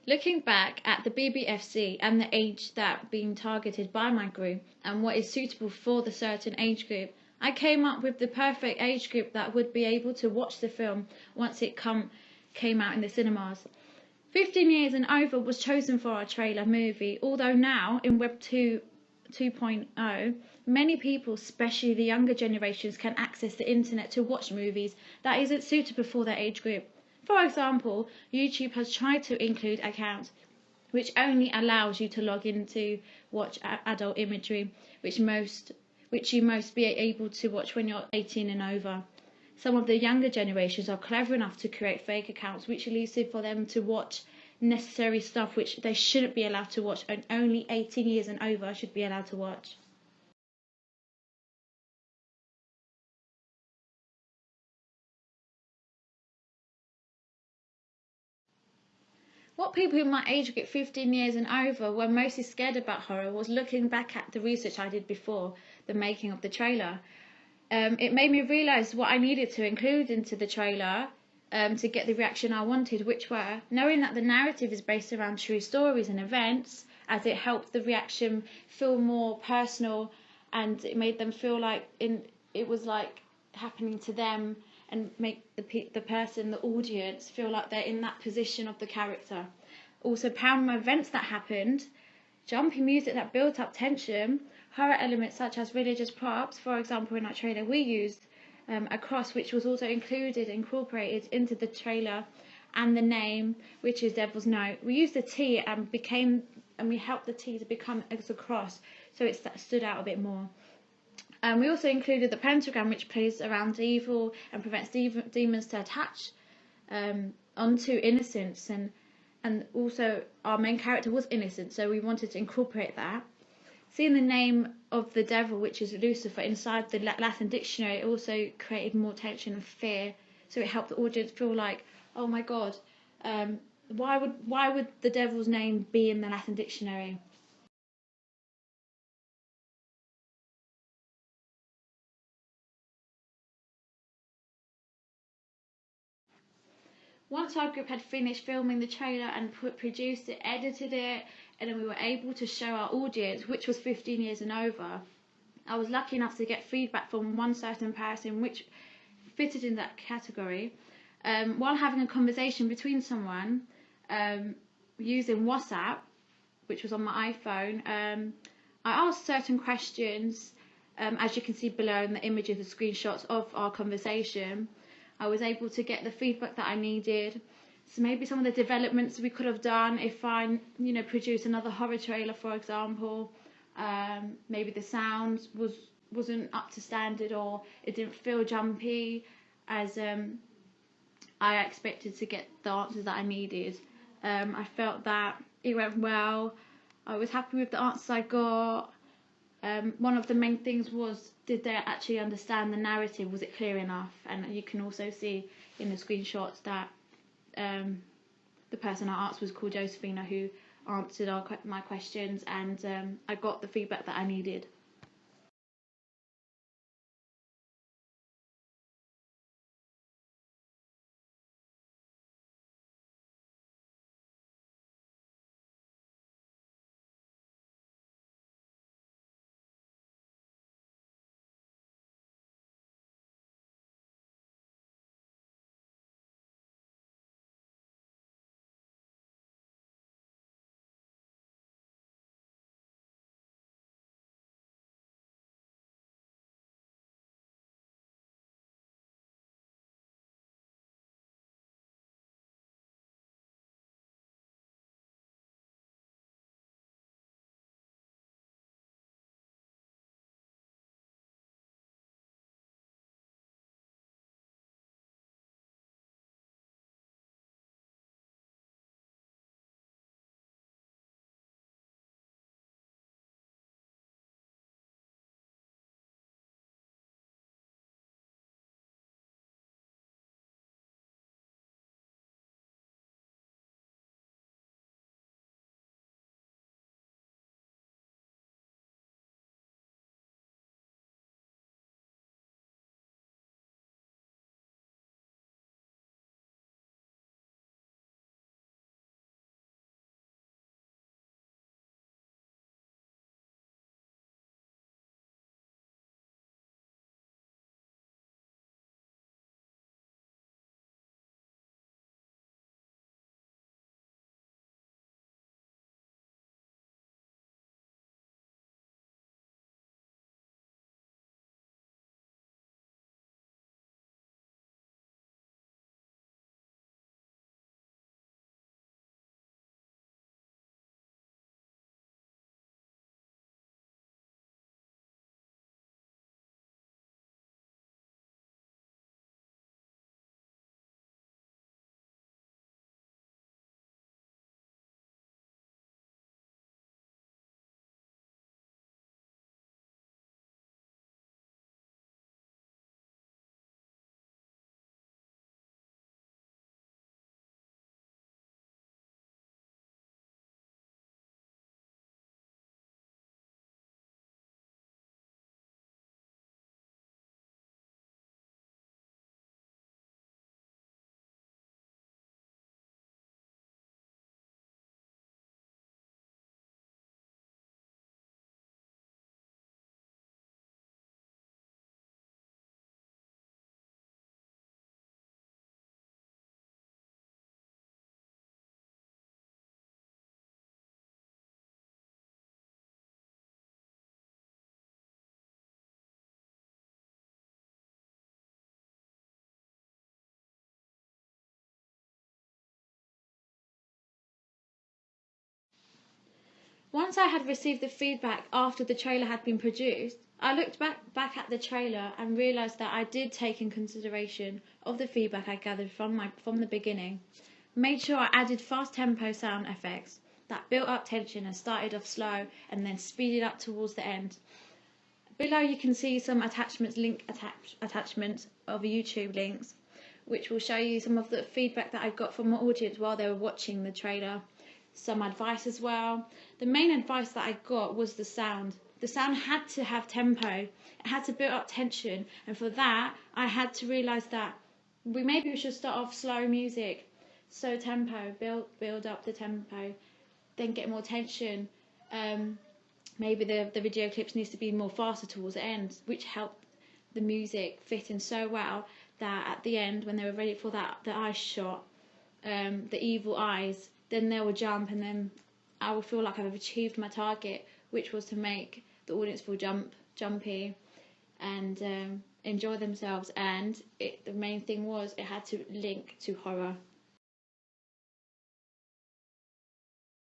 Looking back at the BBFC and the age that being targeted by my group and what is suitable for the certain age group, I came up with the perfect age group that would be able to watch the film once it came out in the cinemas. 15 years and over was chosen for our trailer movie, although now in Web 2.0, many people, especially the younger generations, can access the internet to watch movies that isn't suitable for their age group. For example, YouTube has tried to include accounts which only allows you to log in to watch adult imagery, which you most be able to watch when you're 18 and over. Some of the younger generations are clever enough to create fake accounts which allows it for them to watch necessary stuff which they shouldn't be allowed to watch, and only 18 years and over should be allowed to watch. What people in my age group, 15 years and over, were mostly scared about horror was looking back at the research I did before the making of the trailer. It made me realise what I needed to include into the trailer to get the reaction I wanted, which were knowing that the narrative is based around true stories and events, as it helped the reaction feel more personal, and it made them feel like it was like happening to them, and make the person, the audience, feel like they're in that position of the character. Also, paranormal events that happened, jumpy music that built up tension, horror elements such as religious props. For example, in our trailer we used a cross, which was also incorporated into the trailer, and the name, which is Devil's Note. We used the T and we helped the T to become as a cross, so it stood out a bit more. We also included the pentagram, which plays around evil and prevents demons to attach onto innocence, and also our main character was innocent, so we wanted to incorporate that. Seeing the name of the devil, which is Lucifer, inside the Latin dictionary, it also created more tension and fear, so it helped the audience feel like, oh my god, why would the devil's name be in the Latin dictionary? Once our group had finished filming the trailer and produced it, edited it, and then we were able to show our audience, which was 15 years and over, I was lucky enough to get feedback from one certain person which fitted in that category. While having a conversation between someone using WhatsApp, which was on my iPhone, I asked certain questions, as you can see below in the images, the screenshots of our conversation. I was able to get the feedback that I needed. So maybe some of the developments we could have done if I, produced another horror trailer, for example. Maybe the sound wasn't up to standard, or it didn't feel jumpy as I expected to get the answers that I needed. I felt that it went well. I was happy with the answers I got. One of the main things was, did they actually understand the narrative? Was it clear enough? And you can also see in the screenshots that the person I asked was called Josephina, who answered my questions, and I got the feedback that I needed. Once I had received the feedback after the trailer had been produced, I looked back at the trailer and realised that I did take in consideration of the feedback I gathered from the beginning. Made sure I added fast tempo sound effects that built up tension and started off slow and then speeded up towards the end. Below you can see some attachments of YouTube links, which will show you some of the feedback that I got from my audience while they were watching the trailer. Some advice as well. The main advice that I got was the sound. The sound had to have tempo. It had to build up tension, and for that I had to realise that maybe we should start off slow music, so tempo, build up the tempo, then get more tension. Maybe the video clips needs to be more faster towards the end, which helped the music fit in so well that at the end, when they were ready for the eye shot, the evil eyes, then they will jump, and then I will feel like I've achieved my target, which was to make the audience feel jumpy and enjoy themselves. And the main thing was it had to link to horror.